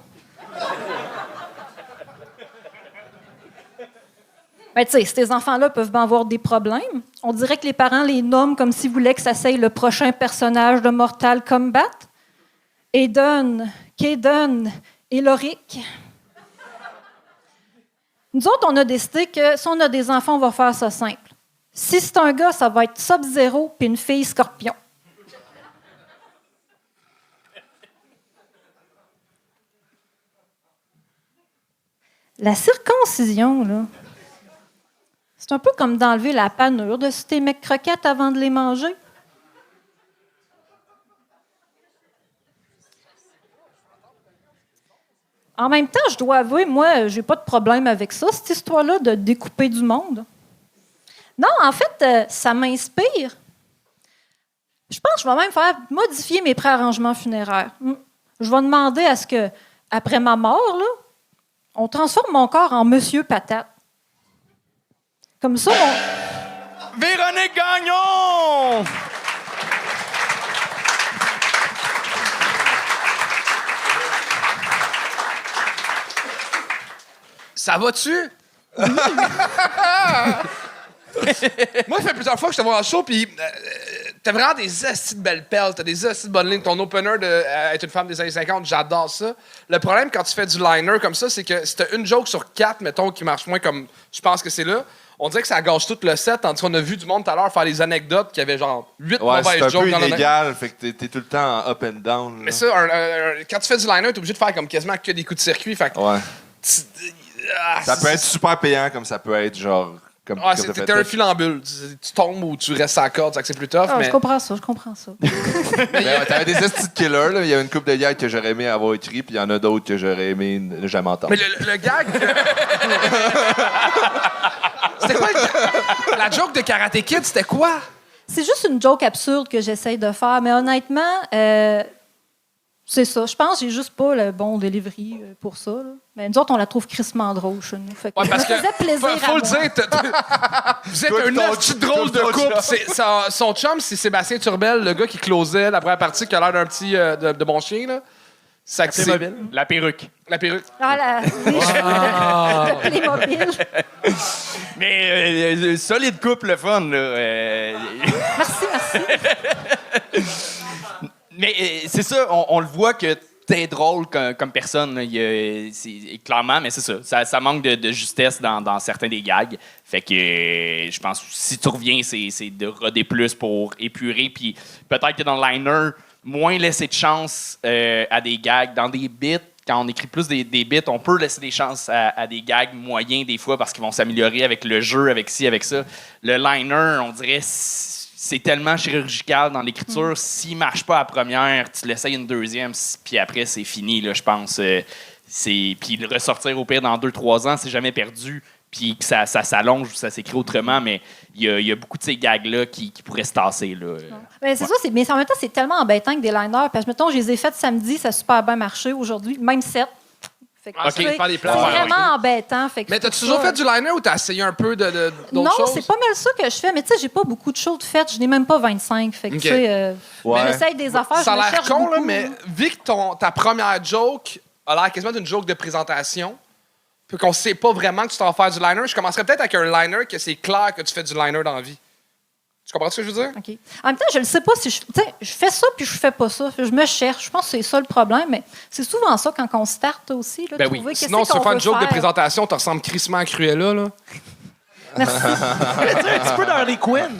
Ben, tu sais, ces enfants-là peuvent bien avoir des problèmes. On dirait que les parents les nomment comme s'ils voulaient que ça soit le prochain personnage de Mortal Kombat. Aiden, Kaden, Eloric. Nous autres, on a décidé que si on a des enfants, on va faire ça simple. Si c'est un gars, ça va être Sub-Zero puis une fille Scorpion. La circoncision, là, c'est un peu comme d'enlever la panure de tes mecs croquettes avant de les manger. En même temps, je dois avouer, moi, j'ai pas de problème avec ça, cette histoire-là de découper du monde. Non, en fait, ça m'inspire. Je pense que je vais même faire modifier mes préarrangements funéraires. Je vais demander à ce que, après ma mort, là, on transforme mon corps en Monsieur Patate. Comme ça, Véronique Gagnon! Ça va-tu? Moi, ça fait plusieurs fois que je te vois en show, puis t'as vraiment des astis de belles perles, t'as des astis de bonnes lignes. Ton opener de être une femme des années 50, j'adore ça. Le problème quand tu fais du liner comme ça, c'est que si t'as une joke sur 4, mettons, qui marche moins comme je pense que c'est là, on dirait que ça gâche tout le set, tandis qu'on a vu du monde tout à l'heure faire des anecdotes qui avaient genre 8 Ouais, c'est mauvaises un jokes peu dans illégal, fait que t'es tout le temps en up and down. Là. Mais ça, quand tu fais du liner, t'es obligé de faire comme quasiment que des coups de circuit. Fait que Ouais. Ah, Ça peut être super payant comme ça peut être genre... Comme Ah, comme t'as fait t'es un là. filambule. Tu tombes ou tu restes à la corde, c'est plus tough. ah, mais... je comprends ça. Mais ouais, t'avais des estis de killers, là. Il y a une couple de gags que j'aurais aimé avoir écrit, puis il y en a d'autres que j'aurais aimé ne jamais entendre. Mais le gag. C'était quoi la joke de Karate Kid, c'était quoi? C'est juste une joke absurde que j'essaye de faire, mais honnêtement, c'est ça. Je pense que j'ai juste pas le bon delivery pour ça. Là. Mais nous autres, on la trouve crissement drôle chez nous. Fait que Ouais, parce ça faisait plaisir faut à le moi. dire, vous êtes Toi, un ton- petit drôle de ton couple. chum. Son chum, c'est Sébastien Turbel, le gars qui closait la première partie, qui a l'air d'un petit de bon chien. Là. Ça, c'est La perruque. la perruque. Ah, les cheveux de Playmobil. Mais solide couple, le fun, là. Merci. Mais c'est ça, on le voit que t'es drôle comme personne. Là. Clairement, mais c'est ça. Ça manque de justesse dans certains des gags. Fait que je pense que si tu reviens, c'est de roder plus pour épurer. Puis peut-être que dans le liner, moins laisser de chance à des gags. Dans des bits, quand on écrit plus des bits, on peut laisser des chances à des gags moyens des fois parce qu'ils vont s'améliorer avec le jeu, avec ci, avec ça. Le liner, on dirait... C'est tellement chirurgical dans l'écriture. S'il ne marche pas à la première, tu l'essayes une deuxième, puis après, c'est fini, là, je pense. Puis le ressortir au pire dans 2-3 ans, c'est jamais perdu. Puis que ça s'allonge ou ça s'écrit autrement, mais il y a beaucoup de ces gags-là qui pourraient se tasser. Là. Mais c'est ça, mais en même temps, c'est tellement embêtant que des liners. Parce que, mettons, je les ai faits samedi, ça a super bien marché aujourd'hui, même 7. Fait que, Ok, tu sais, faire des plans. c'est Ouais, vraiment embêtant. Fait que Mais c'est t'as-tu pour toujours ça. fait du liner ou t'as essayé un peu d'autres Non, choses? c'est pas mal ça que je fais. Mais tu sais, j'ai pas beaucoup de shows de fête. Je n'ai même pas 25. Fait que, Ok. tu sais, Ouais. j'essaye des affaires. Ça je me a l'air cherche con, beaucoup, là, mais vu que ta première joke a l'air quasiment d'une joke de présentation, puis qu'on sait pas vraiment que tu t'en vas faire du liner, je commencerais peut-être avec un liner que c'est clair que tu fais du liner dans la vie. Tu comprends ce que je veux dire? OK. En même temps, je ne sais pas si je fais ça puis je fais pas ça. Je me cherche. Je pense que c'est ça le problème, mais c'est souvent ça quand on start aussi. Là, Ben oui. trouver qu'est-ce Sinon, si tu veux qu'on faire une veut joke de faire. présentation, tu ressembles crissement à Cruella, là. Merci. Un petit peu d'Harley Quinn.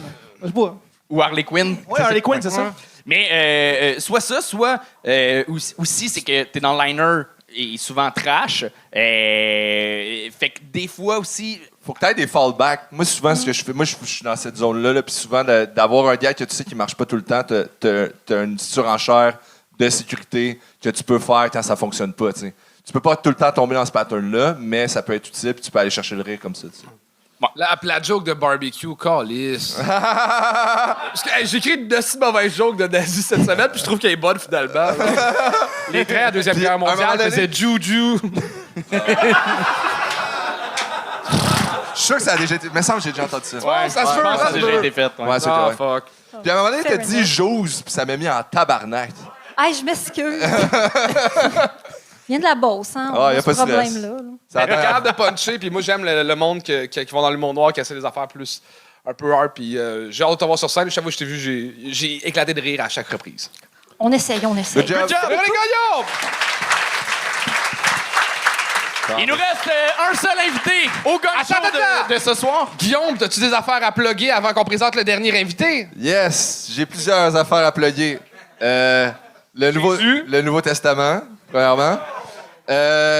Je sais pas. Ou Harley Quinn. Ouais, Harley Quinn, c'est ça. Mais soit ça, soit aussi, c'est que t'es dans le liner et souvent trash. Fait que des fois aussi... Faut que tu aies des fallbacks. Moi, souvent, ce que je fais, moi, je suis dans cette zone-là, là, puis souvent, d'avoir un gars que tu sais qui marche pas tout le temps, t'as une surenchère de sécurité que tu peux faire quand ça fonctionne pas, tu sais. Tu peux pas tout le temps tomber dans ce pattern-là, mais ça peut être utile, puis tu peux aller chercher le rire comme ça, tu sais. La joke de barbecue, calice. Parce que hey, j'ai écrit de si mauvaises jokes de nazi cette semaine, puis je trouve qu'elle est bonne finalement. Les trains à la Deuxième Guerre à un moment mondiale donné- faisaient Juju. Je suis sûr que ça a déjà été... Mais ça, j'ai déjà entendu ça. Ouais, ça se peut, Je pense que ça ça a se déjà peut. été fait. Ouais, c'est Ah, correct. fuck. Puis à un moment donné, t'as Fair dit enough. j'ose, puis ça m'a mis en tabarnak. Hey, je m'excuse. vient de la Beauce, hein? Ah, y a ce pas de stress. problème-là. Là. Ça a Mais l'air- capable de puncher, puis moi, j'aime le monde qui vont dans le monde noir, qui essaie des affaires plus un peu hard, puis j'ai hâte de te voir sur scène. Chaque fois que je t'ai vu, j'ai éclaté de rire à chaque reprise. On essaye, on essaye. Good job. Véronique Gagnon! Il nous reste un seul invité au gang show Attends. de ce soir. Guillaume, as-tu des affaires à plugger avant qu'on présente le dernier invité? Yes, j'ai plusieurs affaires à plugger. Le Nouveau Testament, premièrement.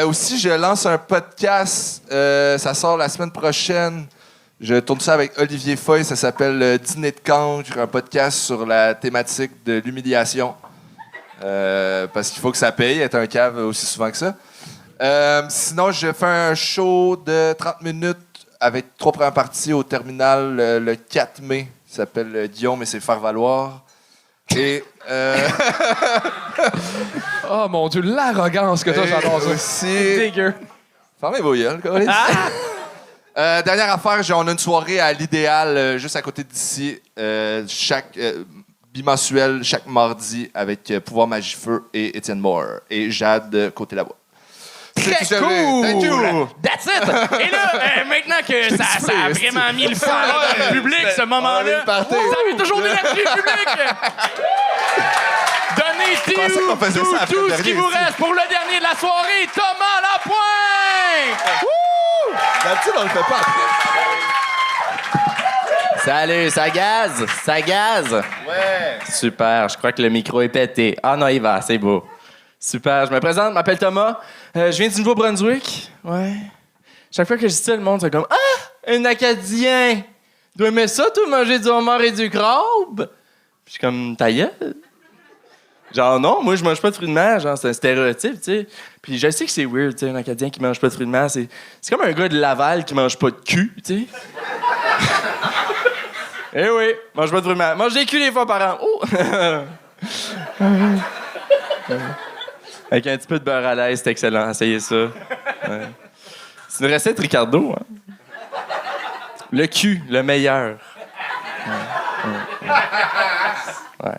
Aussi, je lance un podcast. Ça sort la semaine prochaine. Je tourne ça avec Olivier Foy. Ça s'appelle Dîner de cancre, un podcast sur la thématique de l'humiliation. Parce qu'il faut que ça paye, être un cave aussi souvent que ça. Sinon, je fais un show de 30 minutes avec 3 premières parties au terminal le 4 mai. Ça s'appelle Guillaume et ses faire valoir. Et Oh mon Dieu, l'arrogance que toi, j'adore ça. aussi... Dégueu. Fermez vos gueules, câlisse. Dernière affaire, on a une soirée à l'Idéal, juste à côté d'ici, bimensuel, chaque mardi, avec Pouvoir Magifeu et Étienne Moore. Et Jade côté là-bas. Très C'est tout, j'avais. Thank you. That's it! Et là, maintenant que ça a vraiment mis le feu dans le public, ce On a moment-là, eu le party. ça avait toujours de l'énergie publique! Je pensais qu'on faisait ça après Donnez le tout ce qui dernier vous ici. reste pour le dernier de la soirée, Thomas Lapointe! D'habitude, on le fait pas après. Salut, ça gaze? Ça gaze? Ouais. Super, je crois que le micro est pété. Ah non, il va, c'est beau. Super, je me présente, je m'appelle Thomas. Je viens du Nouveau-Brunswick. Ouais. Chaque fois que je dis ça, le monde, c'est comme « Ah! Un Acadien! Tu dois aimer ça, toi, manger du homard et du crabe? » Puis je suis comme « Ta gueule? » Genre, non, moi, je mange pas de fruits de mer. Genre, c'est un stéréotype, tu sais. Puis je sais que c'est weird, tu sais, un Acadien qui mange pas de fruits de mer. C'est comme un gars de Laval qui mange pas de cul, tu sais. Eh oui, mange pas de fruits de mer. Mange des culs des fois par an. Oh! Avec un petit peu de beurre à l'aise, c'est excellent. Essayez ça. Ouais. C'est une recette Ricardo, hein? Le cul, le meilleur. Ouais.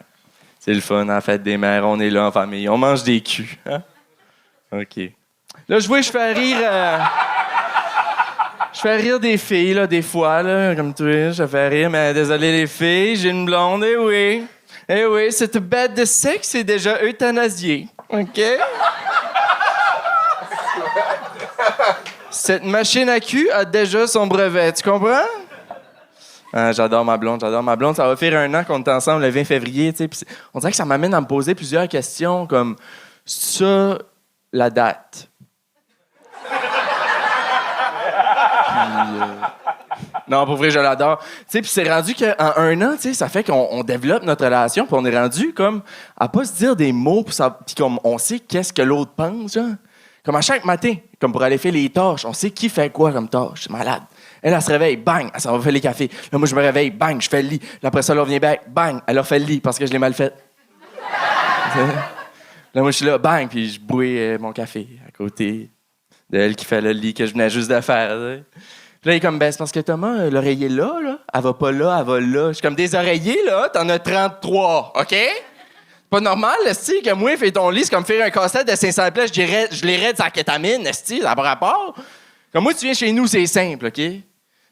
C'est le fun, en fête des mères. On est là en famille. On mange des culs. Hein? OK. Là, je vois, je fais rire... Je fais rire des filles, là, des fois, là, comme toi. Je fais rire, mais désolé les filles, j'ai une blonde, eh oui. Eh oui, cette bête de sexe est déjà euthanasiée. OK? Cette machine à cul a déjà son brevet, tu comprends? Ah, j'adore ma blonde. Ça va faire 1 an qu'on est ensemble le 20 février, tu sais. On dirait que ça m'amène à me poser plusieurs questions, comme ça, la date. Non, pour vrai, je l'adore. Tu sais, puis c'est rendu qu'en 1 an, tu sais, ça fait qu'on développe notre relation, puis on est rendu comme à pas se dire des mots, puis comme on sait qu'est-ce que l'autre pense, genre. Comme à chaque matin, comme pour aller faire les tâches, on sait qui fait quoi comme tâche. C'est malade. Elle se réveille, bang, elle s'en va faire les cafés. Là, moi, je me réveille, bang, je fais le lit. Là, après ça, elle revient back, bang, elle a fait le lit parce que je l'ai mal fait. Là, moi, je suis là, bang, puis je bouille mon café à côté d'elle qui fait le lit que je venais juste de faire. T'sais. Puis là, il est comme, ben, c'est parce que Thomas, l'oreiller là, elle va pas là, elle va là. Je suis comme, des oreillers, là, t'en as 33, OK? C'est pas normal, esti, que moi, faire ton lit, c'est comme faire un casse-tête de 500 plaies, je l'irais de sa kétamine, esti, ça n'a pas rapport. Comme moi, tu viens chez nous, c'est simple, OK?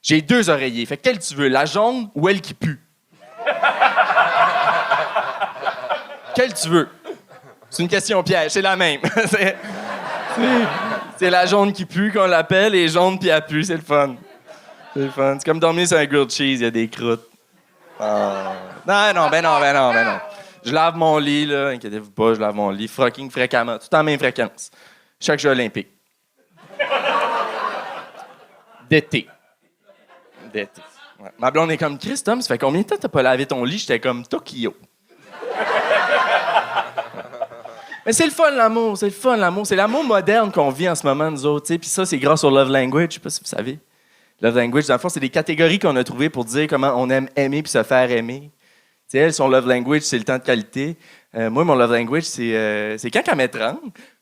J'ai 2 oreillers. Fait que quelle tu veux, la jaune ou elle qui pue? Quelle tu veux? C'est une question piège, c'est la même. C'est la jaune qui pue qu'on l'appelle, et jaune puis elle pue, c'est le fun. C'est le fun. C'est comme dormir sur un grilled cheese, il y a des croûtes. Ah. Non. Je lave mon lit, là, inquiétez-vous pas, je lave mon lit fucking fréquemment, tout en même fréquence. Chaque jeu olympique. D'été. Ouais. Ma blonde est comme, Chris, Tom, ça fait combien de temps t'as pas lavé ton lit? J'étais comme Tokyo. Mais c'est le fun, l'amour. C'est l'amour moderne qu'on vit en ce moment, nous autres. Puis ça, c'est grâce au Love Language. Je sais pas si vous savez. Love Language, dans le fond, c'est des catégories qu'on a trouvées pour dire comment on aime aimer puis se faire aimer. Tu sais, elle, son Love Language, c'est le temps de qualité. Moi, mon Love Language, c'est quand elle m'étreint.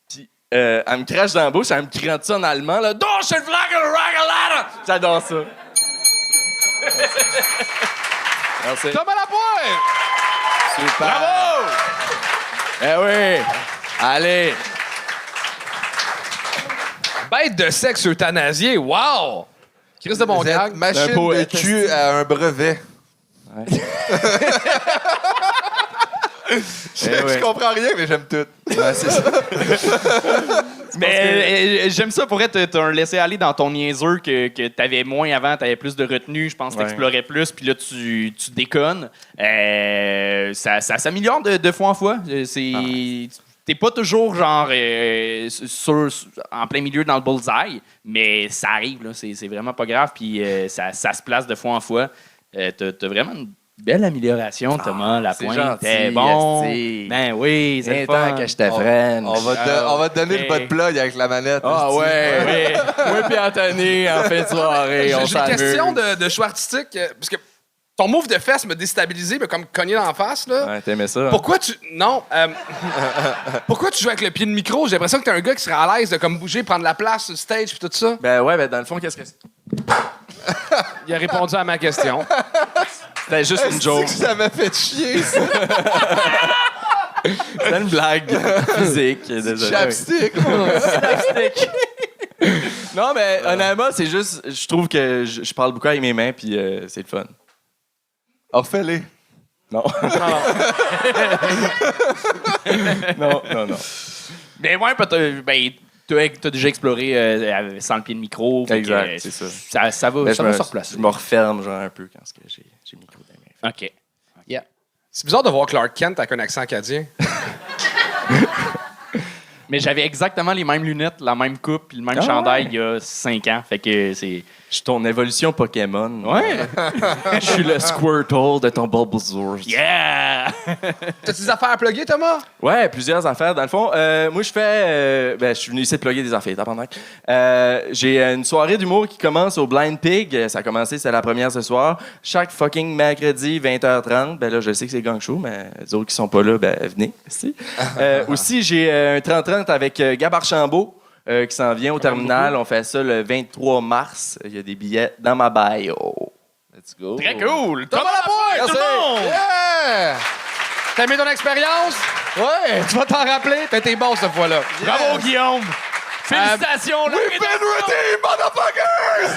Puis elle me crache dans la bouche, elle me crie ça en allemand. Là, j'adore ça. Merci. Thomas Lapointe! Super. Bravo! Eh oui! Allez! Bête de sexe euthanasié, wow! Chris de bon Vous êtes gag. machine Un beau de cul à un brevet. Je comprends rien, mais j'aime tout. Ouais, c'est ça. Mais j'aime ça pour être t'as un laisser-aller dans ton niaiseux que t'avais moins avant, t'avais plus de retenue, je pense que t'explorais plus, puis là, tu déconnes. Ça s'améliore de fois en fois. T'es pas toujours, genre, en plein milieu dans le bullseye, mais ça arrive, là. C'est vraiment pas grave, puis ça se place de fois en fois. T'as vraiment une belle amélioration, Thomas. La c'est pointe gentil, était bon. esti. Ben oui, c'est le Temps fun. que je te freine. On va te donner le bas de plug avec la manette. Ah esti. ouais. Moi puis Anthony, en fin de soirée, on J'ai une s'amuse. question de choix artistique, parce que ton move de fesse m'a déstabilisé, mais comme cogné dans la face, là. Ouais, t'aimais ça? Pourquoi tu. Non. Pourquoi tu joues avec le pied de micro? J'ai l'impression que t'es un gars qui serait à l'aise de comme bouger, prendre la place sur le stage et tout ça. Ben ouais, ben dans le fond, qu'est-ce que c'est? Il a répondu à ma question. C'était juste une joke. Est-ce que ça m'a fait chier, ça? C'était une blague physique. Désolé. Chapstick. Non, mais honnêtement, c'est juste, je trouve que je parle beaucoup avec mes mains, puis c'est le fun. Refais-les. Non. Non. Mais ouais, t'as déjà exploré sans le pied de micro. fait Exact, que, c'est ça. Ça va, Ben, ça va se replacer. Je me referme genre un peu quand j'ai le micro dans les mains. OK. C'est bizarre de voir Clark Kent avec un accent acadien. Mais j'avais exactement les mêmes lunettes, la même coupe, puis le même Ah chandail ouais. il y a 5 ans. Fait que c'est... Je suis ton évolution Pokémon. Ouais! Je suis le Squirtle de ton Bulbasaur. Yeah! T'as-tu des affaires à plugger, Thomas? Ouais, plusieurs affaires. Dans le fond, moi, je fais... je suis venu ici de plugger des affaires. J'ai une soirée d'humour qui commence au Blind Pig. Ça a commencé, c'est la première ce soir. Chaque fucking mercredi, 20h30. Ben là, je sais que c'est gang show, mais les autres qui sont pas là, ben venez. Aussi, j'ai un 30-30 avec Gab Archambault. Qui s'en vient au terminal. On fait ça le 23 mars. Il y a des billets dans ma bio. Let's go. Très cool! Thomas Lapointe, tout le monde! Yeah! T'as aimé ton expérience? Ouais! Tu vas t'en rappeler? T'as été bon cette fois-là. Bravo, Guillaume! Félicitations! We've been redeemed, motherfuckers!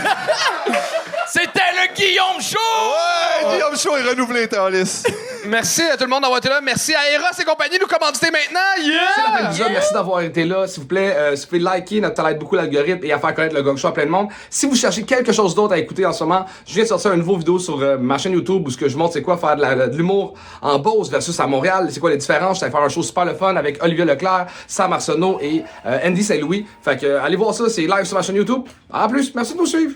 C'était le Guillaume Show! Ouais! Guillaume Show est renouvelé, Talis. Merci à tout le monde d'avoir été là. Merci à Eros et compagnie de nous commanditer maintenant. Yeah! Merci d'avoir été là. S'il vous plaît, s'il vous plaît, likez, ça aide beaucoup l'algorithme et à faire connaître le Gong Show à plein de monde. Si vous cherchez quelque chose d'autre à écouter en ce moment, je viens de sortir une nouvelle vidéo sur ma chaîne YouTube où ce que je montre c'est quoi faire de l'humour en Beauce versus à Montréal. C'est quoi les différences. Je vais faire un show super le fun avec Olivier Leclerc, Sam Arsenault et Andy Saint-Louis. Fait que allez voir ça, c'est live sur ma chaîne YouTube. En plus, merci de nous suivre.